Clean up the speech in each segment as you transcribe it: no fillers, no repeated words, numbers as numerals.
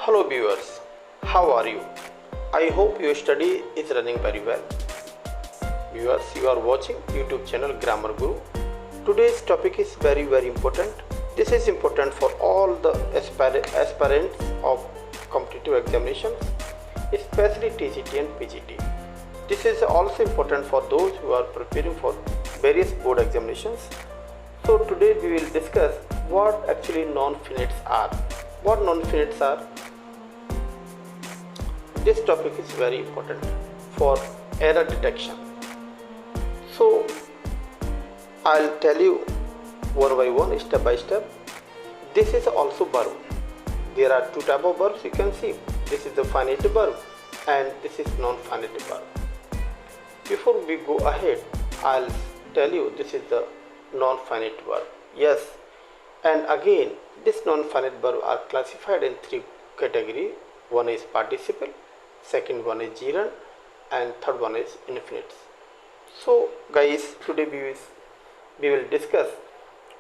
Hello viewers, how are you? I hope your study is running very well. Viewers, you are watching YouTube channel Grammar Guru. Today's topic is very important. This is important for all the aspirants of competitive examinations, especially TCT and PGT. This is also important for those who are preparing for various board examinations. So today we will discuss what actually non-finites are. What non-finites are? This topic is very important for error detection. So I'll tell you one by one, step by step. This is also verb. There are two types of verbs you can see. This is the finite verb and this is non-finite verb. Before we go ahead, I'll tell you this is the non-finite verb. Yes, and again this non-finite verb are classified in three categories. One is participle, second one is gerund, and third one is infinites. So guys, today we will discuss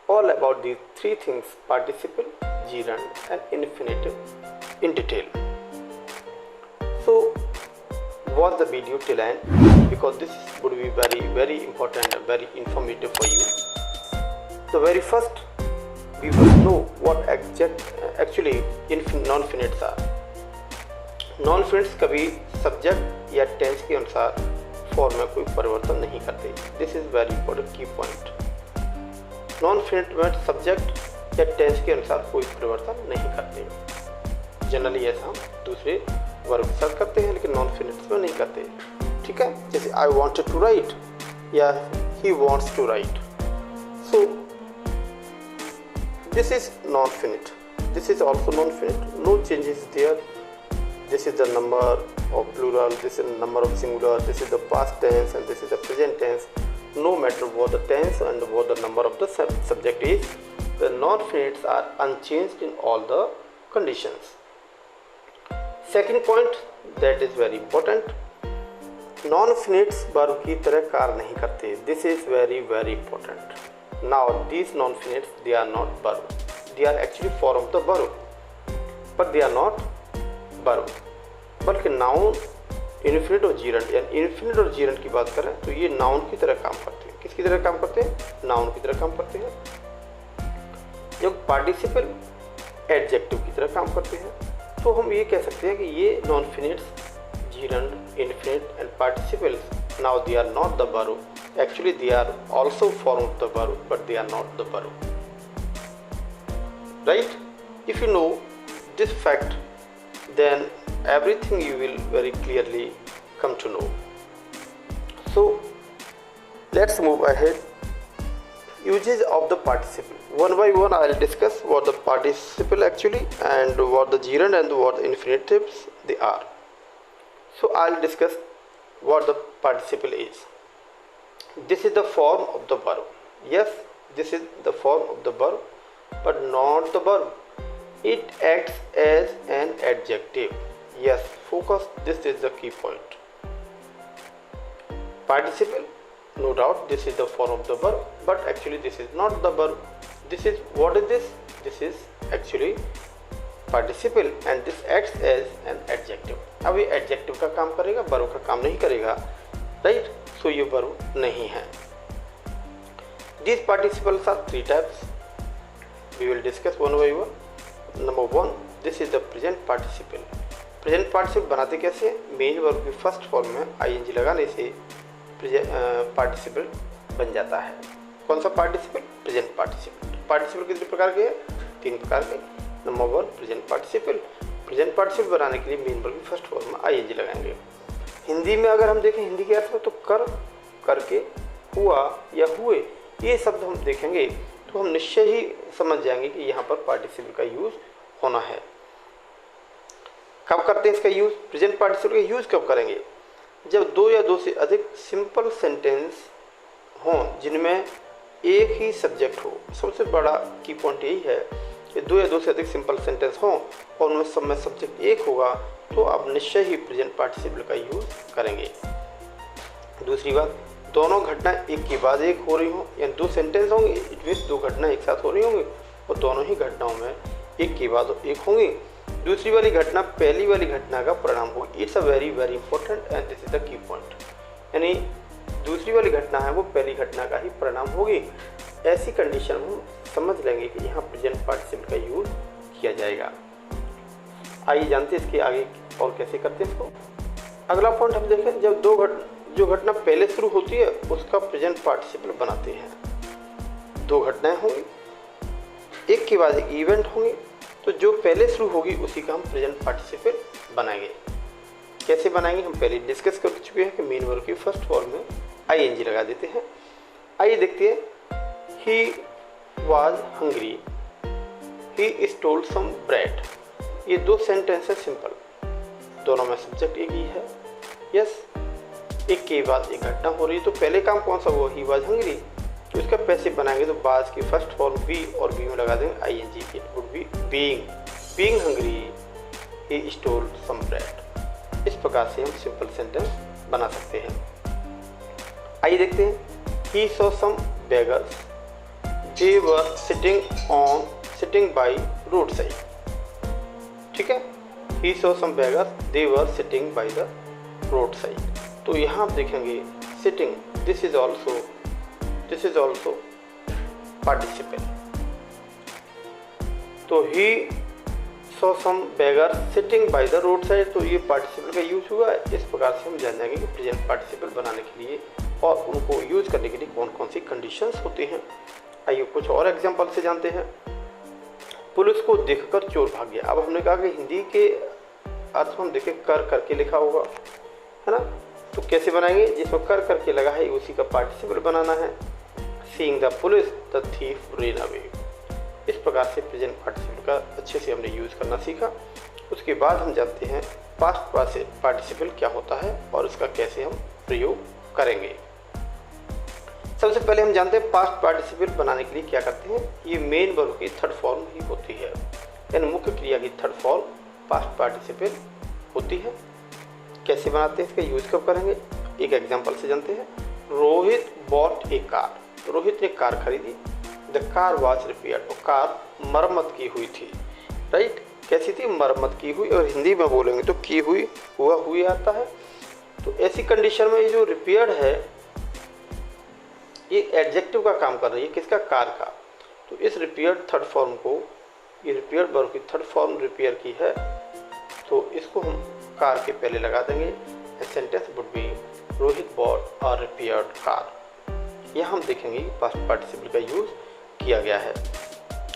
all about these three things: participle, gerund and infinitive in detail. So watch the video till end because this would be very important and very informative for you. So very first we must know what actually non-finites are. Non-finites कभी subject या tense के अनुसार form में कोई परिवर्तन नहीं करते. This is very important की पॉइंट. नॉन-फिनिट में सब्जेक्ट या टेंस के अनुसार कोई परिवर्तन नहीं करते. जनरली ऐसा हम दूसरे वर्ब के साथ करते हैं लेकिन नॉन-फिनिट्स में नहीं करते. ठीक है, जैसे आई वांटेड टू राइट या he wants to write. So this is non-finite. This is also non-finite. No changes there. This is the number of plural, this is the number of singular, this is the past tense and this is the present tense. No matter what the tense and what the number of the subject is, the non-finites are unchanged in all the conditions. Second point that is very important. Non-finites verb की तरह कार्य नहीं करते. This is very important. Now these non-finites, they are not verb. They are actually form of the verb, but they are not verb. बल्कि noun, infinite और gerund. यानी infinite और gerund की बात करें तो ये noun की तरह काम करते हैं. किसकी तरह काम करते हैं? Noun की तरह काम करते हैं. जब participle adjective की तरह काम करते हैं तो हम ये कह सकते हैं कि ये non-finites, gerund, infinite and participles, now they are not the verb. Actually they are also form of the verb but they are not the verb, right? If you know this fact, then everything you will very clearly come to know. So let's move ahead. Uses of the participle. One by one I will discuss what the participle actually and what the gerund and what the infinitives they are. So I will discuss what the participle is. This is the form of the verb. Yes, this is the form of the verb, but not the verb. It acts as an adjective. Yes, focus. This is the key point. Participle, no doubt, this is the form of the verb, but actually this is not the verb. This is what is this? This is actually participle, and this acts as an adjective. अब ये adjective का काम करेगा, verb का काम नहीं करेगा, right? So ये verb नहीं है. These participles are three types. We will discuss one by one. Number one, this is the present participle. Present participle बनाते कैसे? मेन वर्ब की फर्स्ट फॉर्म में ing लगाने से पार्टिसिपल बन जाता है. कौन सा पार्टिसिपल? Present participle. पार्टिसिपल कितने प्रकार के हैं? तीन प्रकार के. Number one, present participle. Present participle बनाने के लिए मेन वर्ब की फर्स्ट फॉर्म में ing लगाएंगे. हिंदी में अगर हम देखें हिंदी के अर्थ में तो कर, करके, हुआ या हुए, ये शब्द हम देखेंगे तो हम निश्चय ही समझ जाएंगे कि यहाँ पर पार्टिसिपल का यूज होना है. कब करते हैं इसका यूज? प्रेजेंट पार्टिसिपल का यूज कब करेंगे? जब दो या दो से अधिक सिंपल सेंटेंस हों जिनमें एक ही सब्जेक्ट हो. सबसे बड़ा की पॉइंट यही है कि दो या दो से अधिक सिंपल सेंटेंस हों और उनमें सब में सब्जेक्ट एक होगा तो आप निश्चय ही प्रेजेंट पार्टिसिपल का यूज करेंगे. दूसरी बात, दोनों घटना एक के बाद एक हो रही हो, यानी दो सेंटेंस होंगे, इट मीन्स दो घटना एक साथ हो रही होंगी और दोनों ही घटनाओं में एक के बाद एक होंगी दूसरी वाली घटना पहली वाली घटना का परिणाम होगी। It's a very very important and this is the key point. यानी दूसरी वाली घटना है वो पहली घटना का ही परिणाम होगी। ऐसी कंडीशन हम समझ लेंगे कि यहाँ प्रेजेंट पार्टिसिपल का यूज किया जाएगा। आइए जानते हैं इसके आगे और कैसे करते हैं इसको। अगला पॉइंट हम देखें, जब जो घटना पहले शुरू होती है उसका प्रेजेंट पार्टिसिपल बनाते हैं। दो घटनाएं होंगी, एक के बाद एक इवेंट होंगे, तो जो पहले शुरू होगी उसी का हम प्रेजेंट पार्टिसिपल बनाएंगे। कैसे बनाएंगे हम पहले डिस्कस कर चुके हैं कि मेन वर्ब की फर्स्ट फॉर्म में आईएनजी लगा देते हैं। आइए देखते हैं। He was hungry, he stole some bread. ये दो सेंटेंस है सिंपल, दोनों में सब्जेक्ट एक ही है। यस, एक के बाद एक घटना हो रही है, तो पहले काम कौन सा हुआ, ही वाज हंग्री। तो इसका पैसे बनाएंगे तो बाज की फर्स्ट फॉर्म बी और बी में लगा देंगे ING. It would be being hungry, he stole some bread. इस प्रकार से हम सिंपल सेंटेंस बना सकते हैं। आइए देखते हैं। He saw some beggars, they were sitting by road side. ठीक है, he saw some beggars, they were sitting by the road side. तो यहाँ आप देखेंगे sitting, this is also participle. तो he saw some beggar sitting by the road side, तो ये participle का यूज हुआ है। इस प्रकार से हम जान जाएंगे कि प्रेजेंट पार्टिसिपल बनाने के लिए और उनको यूज करने के लिए कौन कौन सी कंडीशंस होती हैं। आइए कुछ और एग्जांपल से जानते हैं। पुलिस को देखकर चोर भाग गया। अब हमने कहा कि हिंदी के अर्थ में हम देखें कर करके लिखा होगा, है ना। तो कैसे बनाएंगे, जिसमें कर करके लगा है उसी का पार्टिसिपल बनाना है। Seeing the police the thief rain away. इस प्रकार से प्रेजेंट पार्टिसिपल का अच्छे से हमने यूज करना सीखा। उसके बाद हम जानते हैं पास्ट पार्टिसिपल क्या होता है और इसका कैसे हम प्रयोग करेंगे। सबसे पहले हम जानते हैं पास्ट पार्टिसिपल बनाने के लिए क्या करते हैं। ये मेन वर्ब की थर्ड फॉर्म ही होती है, यानी मुख्य क्रिया की थर्ड फॉर्म पास्ट पार्टिसिपल होती है। कैसे बनाते हैं, इसका यूज कब करेंगे, एक एग्जांपल से जानते हैं। रोहित बॉट ए कार। रोहित ने कार खरीदी। द कार वॉज रिपेयर्ड, और कार मरम्मत की हुई थी। राइट, कैसी थी, मरम्मत की हुई। और हिंदी में बोलेंगे तो की हुई, हुई आता है। तो ऐसी कंडीशन में ये जो रिपेयर्ड है ये एडजेक्टिव का काम कर रही है, किसका, कार का। तो इस रिपेयर्ड थर्ड फॉर्म को, ये रिपेयर्ड वर्ब की थर्ड फॉर्म रिपेयर की है, तो इसको हम कार के पहले लगा देंगे। Sentence would be Rohit bought a repaired car. यहाँ हम देखेंगे पास्ट पार्टिसिपल का यूज किया गया है।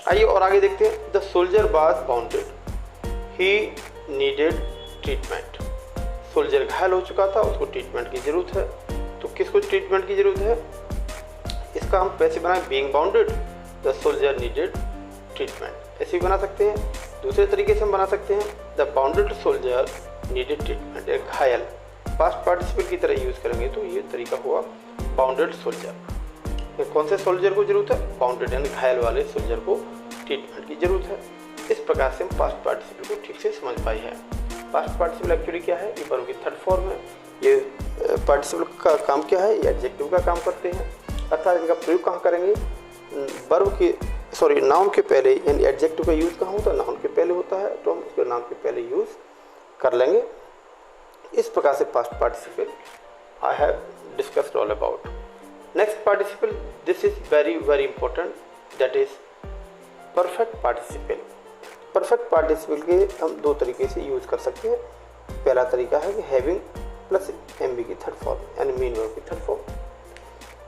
आइए और आगे देखते हैं। The soldier was bounded, he needed treatment. Soldier घायल हो चुका था, उसको ट्रीटमेंट की जरूरत है। तो किसको ट्रीटमेंट की जरूरत है, इसका हम कैसे बनाएं, being bounded the soldier needed treatment. ऐसे भी बना सकते हैं। दूसरे तरीके से हम बना सकते हैं the bounded soldier needed treatment. एक घायल पास्ट पार्टिसिपल की तरह यूज करेंगे तो ये तरीका हुआ बाउंडेड सोल्जर। कौन से सोल्जर को जरूरत है, बाउंडेड यानी घायल वाले सोल्जर को ट्रीटमेंट की जरूरत है। इस प्रकार से हम पास्ट पार्टिसिपल को ठीक से समझ पाए हैं। पास्ट पार्टिसिपल एक्चुअली क्या है, ये वर्ब की थर्ड फॉर्म है। ये पार्टिसिपल का काम क्या है, ये एडजेक्टिव का काम करते हैं। अर्थात इनका प्रयोग कहाँ करेंगे, वर्ब की नाउन के पहले, यानी एडजेक्टिव का यूज कहाँ होता है, नाउन के पहले होता है। तो हम इसको नाउन के पहले यूज कर लेंगे। इस प्रकार से past participle I have discussed all about. Next participle, this is very very important, that is perfect participle. Perfect participle के हम दो तरीके से यूज कर सकते हैं। पहला तरीका है कि हैविंग प्लस एमबी की थर्ड फॉर्म, यानी मेन वर्ब की थर्ड फॉर्म।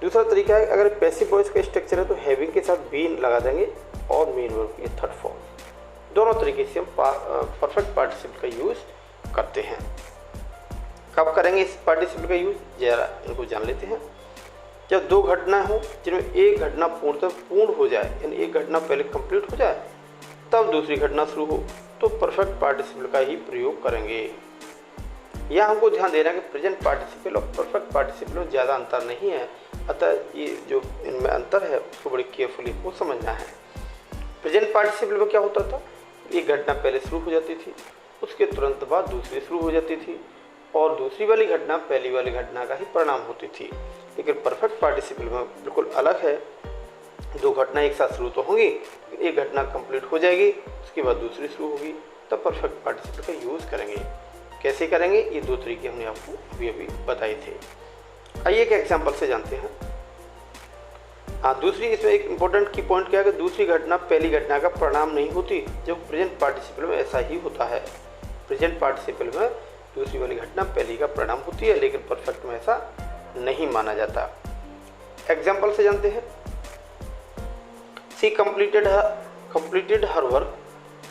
दूसरा तरीका है, अगर पैसिव वॉइस का स्ट्रक्चर है तो हैविंग के साथ बीन लगा देंगे और मेन वर्ब की थर्ड फॉर्म। दोनों तरीके से हम परफेक्ट पार्टिसिपल का यूज करते हैं। कब करेंगे इस पार्टिसिपल का यूज, जरा इनको जान लेते हैं। जब दो घटना हो जिनमें एक घटना पूर्ण हो जाए, यानी एक घटना पहले कंप्लीट हो जाए तब दूसरी घटना शुरू हो, तो परफेक्ट पार्टिसिपल का ही प्रयोग करेंगे। यह हमको ध्यान देना है कि प्रेजेंट पार्टिसिपल और परफेक्ट पार्टिसिपल में ज़्यादा अंतर नहीं है, अतः ये जो इनमें अंतर है उसको बड़ी केयरफुली को समझना है। प्रेजेंट पार्टिसिपल में क्या होता था, एक घटना पहले शुरू हो जाती थी, उसके तुरंत बाद दूसरी शुरू हो जाती थी, और दूसरी वाली घटना पहली वाली घटना का ही परिणाम होती थी। लेकिन परफेक्ट पार्टिसिपल में बिल्कुल अलग है, दो घटना एक साथ शुरू तो होंगी, एक घटना कंप्लीट हो जाएगी, उसके बाद दूसरी शुरू होगी, तब परफेक्ट पार्टिसिपल का यूज़ करेंगे। कैसे करेंगे, ये दो तरीके हमने आपको अभी बताए थे। आइए एक एग्जाम्पल से जानते हैं। हाँ, दूसरी इसमें एक इम्पोर्टेंट की पॉइंट क्या है कि दूसरी घटना पहली घटना का परिणाम नहीं होती, जब प्रेजेंट पार्टिसिपल में ऐसा ही होता है। प्रेजेंट पार्टिसिपल में दूसरी वाली घटना पहली का परिणाम होती है, लेकिन परफेक्ट में ऐसा नहीं माना जाता। एग्जाम्पल से जानते हैं। सी completed her work,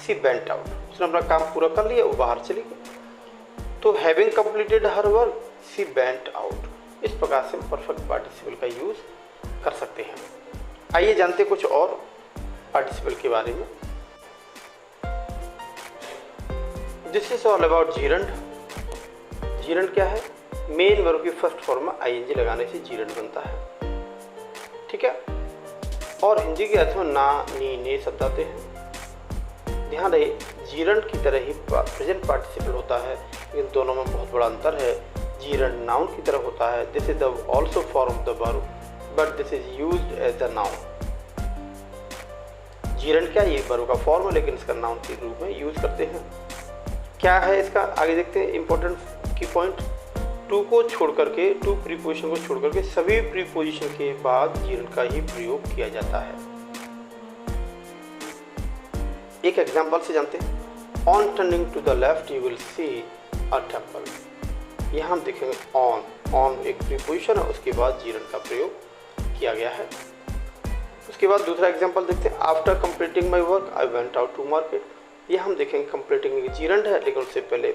she went out. उसने अपना काम पूरा कर लिया, वो बाहर चली गई। तो having completed her work, she went out. इस प्रकार से हम परफेक्ट पार्टिसिपल का यूज़ कर सकते हैं। आइए जानते कुछ और पार्टिसिपल के बारे में। This is all about gerund. Gerund क्या है? मेन वर्ब की फर्स्ट फॉर्म में आईएनजी लगाने से जीरंड बनता है, ठीक है। और हिंदी के अर्थ में ना, नी, ने शब्द आते हैं। ध्यान रहे, जीरंड की तरह ही प्रेजेंट पार्टिसिपल होता है, लेकिन दोनों में बहुत बड़ा अंतर है। जीरंड नाउन की तरह होता है, this is the also form of the verb but this is used as the noun. Gerund क्या है? ये वर्ब का फॉर्म है, लेकिन इसका नाउन के रूप में यूज करते हैं। क्या है इसका, आगे देखते हैं। इंपॉर्टेंट की पॉइंट, टू को छोड़ करके, टू प्रीपोजिशन को छोड़ करके सभी प्रीपोजिशन के बाद जीरंड का ही प्रयोग किया जाता है। एक एग्जांपल से जानते हैं। On turning to the left you will see a temple. यहाँ हम देखेंगे ऑन एक प्रीपोजिशन है, उसके बाद जीरंड का प्रयोग किया गया है। उसके बाद दूसरा एग्जांपल देखते हैं। After completing my work I went out to market. ये हम देखेंगे कंप्लीटिंग जीरंड है, लेकिन उससे पहले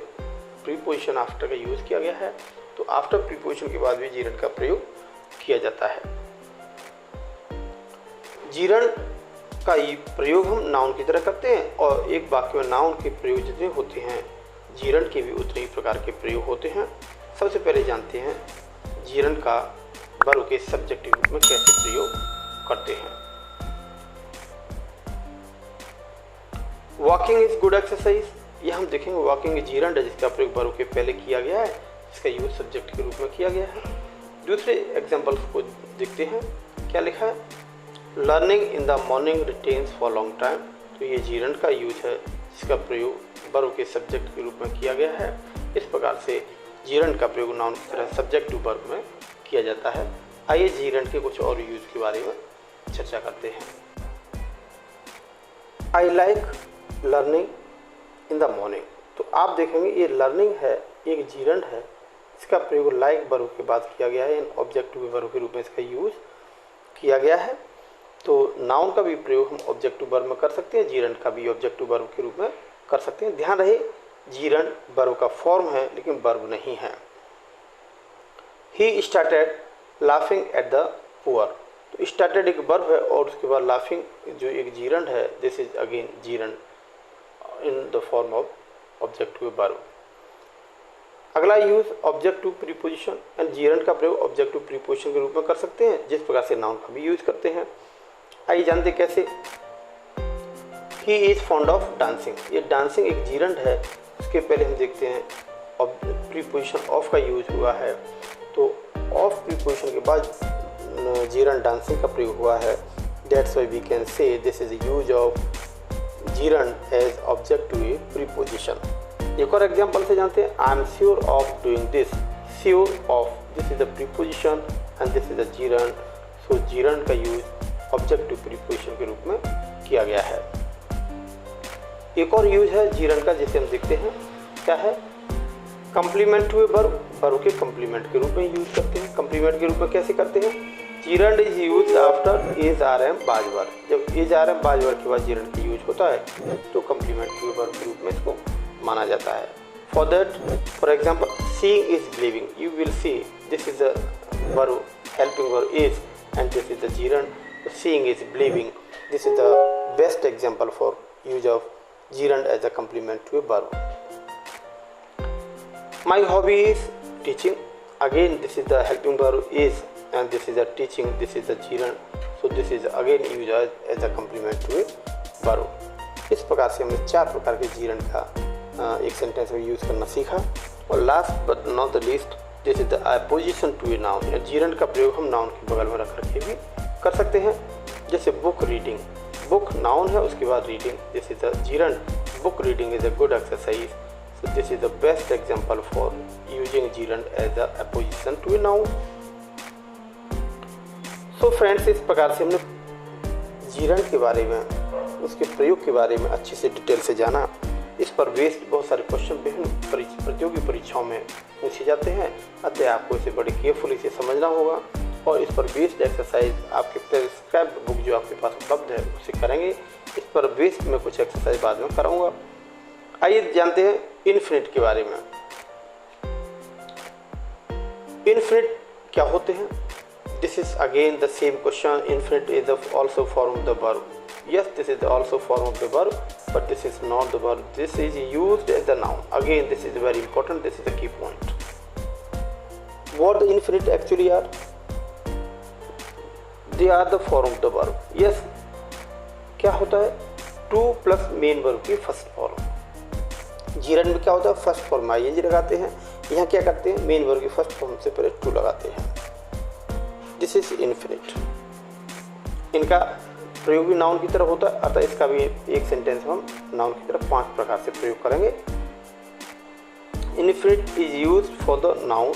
प्रीपोजिशन आफ्टर का यूज किया गया है, तो आफ्टर प्रीपोजिशन के बाद भी जीरंड का प्रयोग किया जाता है। जीरंड का प्रयोग हम नाउन की तरह करते हैं, और एक वाक्य में नाउन के प्रयोग जितने होते हैं, जीरंड के भी उतने ही प्रकार के प्रयोग होते हैं। सबसे पहले जानते हैं जीरंड का वर्ब के सब्जेक्टिव रूप में कैसे प्रयोग करते हैं। Walking is good exercise. ये हम देखेंगे वॉकिंग जीरंड है, जिसका प्रयोग वर्ब के पहले किया गया है, इसका यूज सब्जेक्ट के रूप में किया गया है। दूसरे एग्जांपल को देखते हैं। क्या लिखा है? Learning in the morning retains for long time. तो ये जीरंड का यूज है, जिसका प्रयोग वर्ब के सब्जेक्ट के रूप में किया गया है। इस प्रकार से जीरंड का प्रयोग नाउन की तरह सब्जेक्ट टू वर्ब में किया जाता है। आइए जीरंड के कुछ और यूज के बारे में चर्चा करते हैं। I like learning in the morning. तो आप देखेंगे ये लर्निंग है, एक जीरंड है, इसका प्रयोग लाइक वर्ब के बाद किया गया है, ऑब्जेक्टिव वर्ब के रूप में इसका यूज किया गया है। तो नाउन का भी प्रयोग हम ऑब्जेक्टिव वर्ब में कर सकते हैं, जीरंड का भी ऑब्जेक्टिव वर्ब के रूप में कर सकते हैं। ध्यान रहे, जीरंड वर्ब का फॉर्म है, लेकिन वर्ब नहीं है। He started laughing at the poor. तो स्टार्टेड एक वर्ब है, और उसके बाद लाफिंग जो एक जीरंड है, this is again gerund in the form of objective verb. अगला use objective preposition and gerund का प्रयोग ऑब्जेक्टिव प्रीपोजिशन के रूप में कर सकते हैं, जिस प्रकार से नाउन का भी यूज करते हैं। आइए जानते कैसे। He is fond of dancing. ये डांसिंग एक जीरंड है, उसके पहले हम देखते हैं प्रीपोजिशन ऑफ का यूज हुआ है, तो ऑफ प्रीपोजिशन के बाद जीरंड डांसिंग का प्रयोग हुआ है। That's why we can say this is use of gerund as object to a preposition. एक और एग्जांपल से जानते हैं। I am sure of doing this. Sure of, this is the preposition and this is the gerund. So gerund का use object to preposition के रूप में किया गया है। एक और यूज है जीरंड का, जिसे हम देखते हैं। क्या है? Complement to a verb. Verb के कंप्लीमेंट के रूप में यूज करते हैं। कंप्लीमेंट के रूप में कैसे करते हैं? Gerund is use after is are am बाजवर। जब इज आर एम बाजवर के बाद जीरंड का यूज होता है, तो कंप्लीमेंट टू ए वर्ब के रूप में इसको माना जाता है। For that, for example, seeing is believing. You will C, this is the verb, helping verb is, and this is the gerund. Seeing is believing, this is the best example for use of gerund as a complement to a verb. My hobby is teaching. Again, this is the helping verb is, and this is the teaching, this is the gerund. So this is again used as a complement to a verb. इस प्रकार से हमने 4 प्रकार के gerund का एक sentence में use करना सीखा। और last but not the least, this is the apposition to a noun. gerund का प्रयोग हम नाउन के बगल में रख करके भी कर सकते हैं। जैसे बुक रीडिंग, बुक नाउन है, उसके बाद reading, this is the gerund. book reading is a good exercise. So this is the best example for using gerund as a apposition to a noun. So friends, इस प्रकार से हमने gerund के बारे में, उसके प्रयोग के बारे में अच्छे से डिटेल से जाना। इस पर बेस्ड बहुत सारे क्वेश्चन विभिन्न प्रतियोगी परीक्षाओं में पूछे जाते हैं, अतः आपको इसे बड़े केयरफुली से समझना होगा और इस पर बेस्ड एक्सरसाइज आपके प्रिस्क्राइब्ड बुक जो आपके पास उपलब्ध है उसे करेंगे। इस पर बेस्ड में कुछ एक्सरसाइज बाद में कराऊंगा। आइए जानते हैं इनफिनिट के बारे में। इनफिनिट क्या होते हैं? This is again the same question. Infinite is also form of the verb. Yes, this is also form of the verb, but this is not the verb. This is used as the noun. Again, this is very important. This is the key point. What the infinite actually are? They are the form of the verb. Yes, क्या होता है? To plus main verb की first form. gerund में क्या होता है? First form में ing लगाते हैं। यहाँ क्या करते हैं? मेन वर्ब की फर्स्ट फॉर्म से पहले to लगाते हैं। This is infinite. इनका प्रयोग भी नाउन की तरफ होता है, अतः इसका भी एक सेंटेंस हम नाउन की तरफ 5 प्रकार से प्रयोग करेंगे। Infinite is used for the noun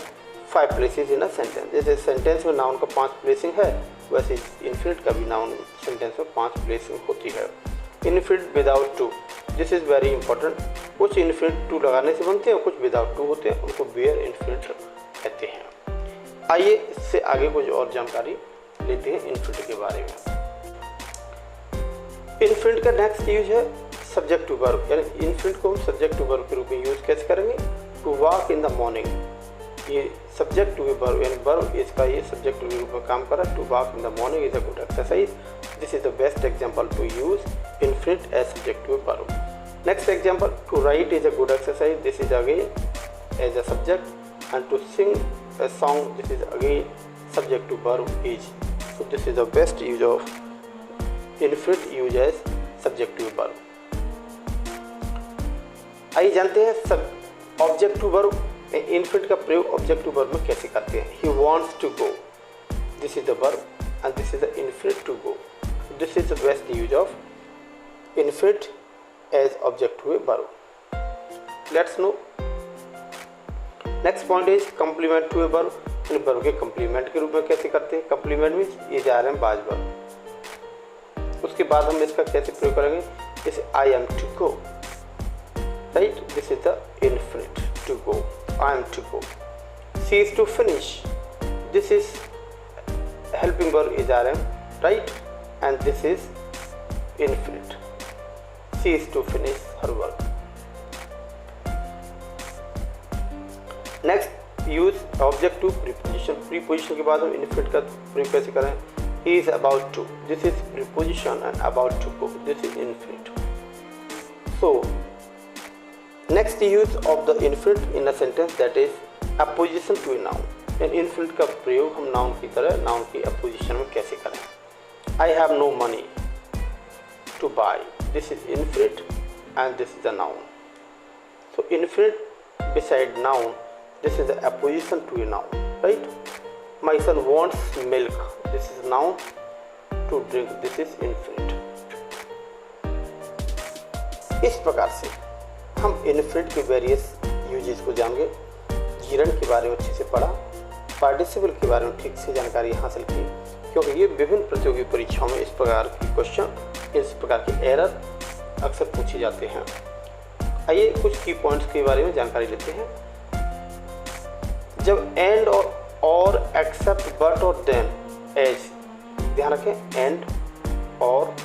5 places in a sentence. जैसे सेंटेंस में नाउन का 5 प्लेसिंग है, वैसे इनफिनिट का भी नाउन सेंटेंस में 5 प्लेसिंग होती है। Infinite without to, this is very important. कुछ इनफिनिट टू लगाने से बनते हैं, कुछ विदाउट टू होते हैं, उनको बेयर इनफिनिट कहते हैं। आइए इससे आगे कुछ और जानकारी लेते हैं इनफिनिट के बारे में। इनफिनिट का नेक्स्ट यूज है सब्जेक्ट टू वर्ब, यानी इनफिनिट को हम सब्जेक्ट टू वर्ब के रूप में यूज कैसे करेंगे? To walk in the morning, ये सब्जेक्ट टू वर्ब, यानी वर्ब इसका ये सब्जेक्ट के रूप में काम कर रहा है। To walk in the morning is a good exercise. This is the best example to use infinite as subject to verb. Next example, to write is a good exercise. This is again as a subject, and to sing a song, this is again subject to verb is. So this is the best use of infinite use as subject to verb. आइए जानते हैं सब object to verb, infinite का प्रयोग object to verb में कैसे करते हैं। He wants to go, this is the verb and this is the infinite to go. This is the best use of infinite as object to a verb. Let's know. Next point is complement to a verb, इन verb के complement के रूप में कैसे करते हैं? Complement means ये जा रहे हैं बाज वर्ब। उसके बाद हम इसका कैसे प्रयोग करेंगे? जैसे I am to go, right, this is the infinite to go, I am to go. She is to finish, this is helping verb is आ रहे हैं, right, and this is infinite. She is to finish her work. Next use object to preposition. Preposition के बाद हम infinite का प्रयोग कैसे करें? He is about to, this is preposition, and about to go, this is infinite. So next use of the infinite in a sentence, that is apposition to a noun. And infinite का प्रयोग हम noun की तरह noun की opposition में कैसे करें? I have no money to buy, this is infinite and this is the noun. So infinite beside noun, this is the apposition to a noun, right? My son wants milk, this is noun, to drink, this is infinite. इस प्रकार से हम infinite के various uses को जान गए, gerund के बारे में अच्छे से पढ़ा, पार्टिसिपल के बारे में ठीक से जानकारी हासिल की, क्योंकि ये विभिन्न प्रतियोगी परीक्षाओं में इस प्रकार के क्वेश्चन, इस प्रकार के एरर अक्सर पूछे जाते हैं। आइए कुछ की पॉइंट्स के बारे में जानकारी लेते हैं। जब एंड और एक्सेप्ट, बट और देन, एज, ध्यान रखें, एंड और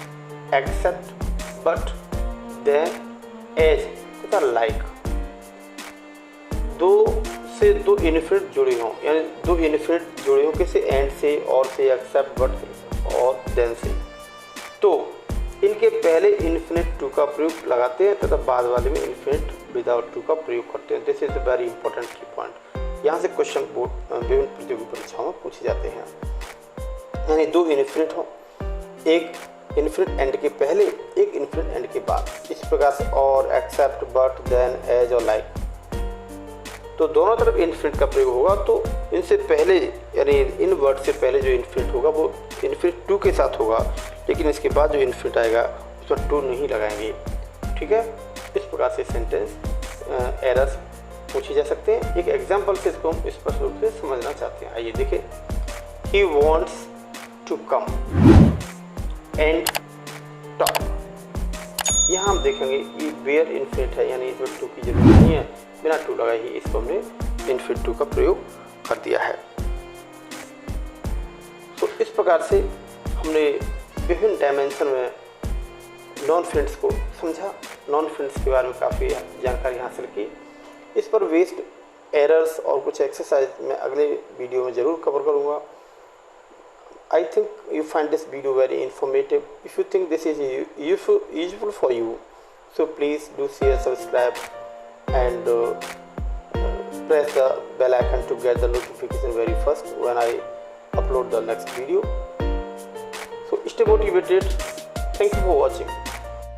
एक्सेप्ट, बट, देन, एज तथा लाइक, दो से दो इनफिनिट जुड़े हों, यानी दो इनफिनिट जुड़े हों किसी एंड से, और से, एक्सेप्ट, बट और देन से, तो इनके पहले इनफिनिट टू का प्रयोग लगाते हैं तथा बाद वाले में इनफिनिट विदाउट टू का प्रयोग करते हैं। This is the very important की पॉइंट। यहाँ से क्वेश्चन विभिन्न प्रतियोगी परीक्षाओं में पूछे जाते हैं। यानी दो इनफिनिट हो, एक इनफिनिट एंड के पहले, एक इनफिनिट एंड के बाद, इस प्रकार से और, एक्सेप्ट, बट, देन, एज और लाइक, तो दोनों तरफ इनफिनिट का प्रयोग होगा। तो इनसे पहले, यानी इन वर्ड से पहले जो इनफिनिट होगा वो इनफिनिट टू के साथ होगा, लेकिन इसके बाद जो इनफिनिट आएगा उसमें टू नहीं लगाएंगे, ठीक है। इस प्रकार से सेंटेंस एरर्स पूछे जा सकते हैं। एक एग्जाम्पल से इसको हम स्पष्ट रूप से समझना चाहते हैं। आइए देखें, he wants to come and talk. यहाँ हम देखेंगे ये वेयर इन्फिनिट है, यानी इसमें टू की जरूरत नहीं है, बिना टू लगाए ही इसको हमने इन्फिनिट टू का प्रयोग कर दिया है। तो इस प्रकार से हमने विभिन्न डायमेंशन में नॉन फ्रेंड्स को समझा, नॉन फ्रेंड्स के बारे में काफ़ी जानकारी हासिल की। इस पर बेस्ड एरर्स और कुछ एक्सरसाइज मैं अगले वीडियो में ज़रूर कवर करूँगा। I think you find this video very informative. If you think this is useful for you, so please do share, subscribe and press the bell icon to get the notification very first when I upload the next video. So stay motivated. Thank you for watching.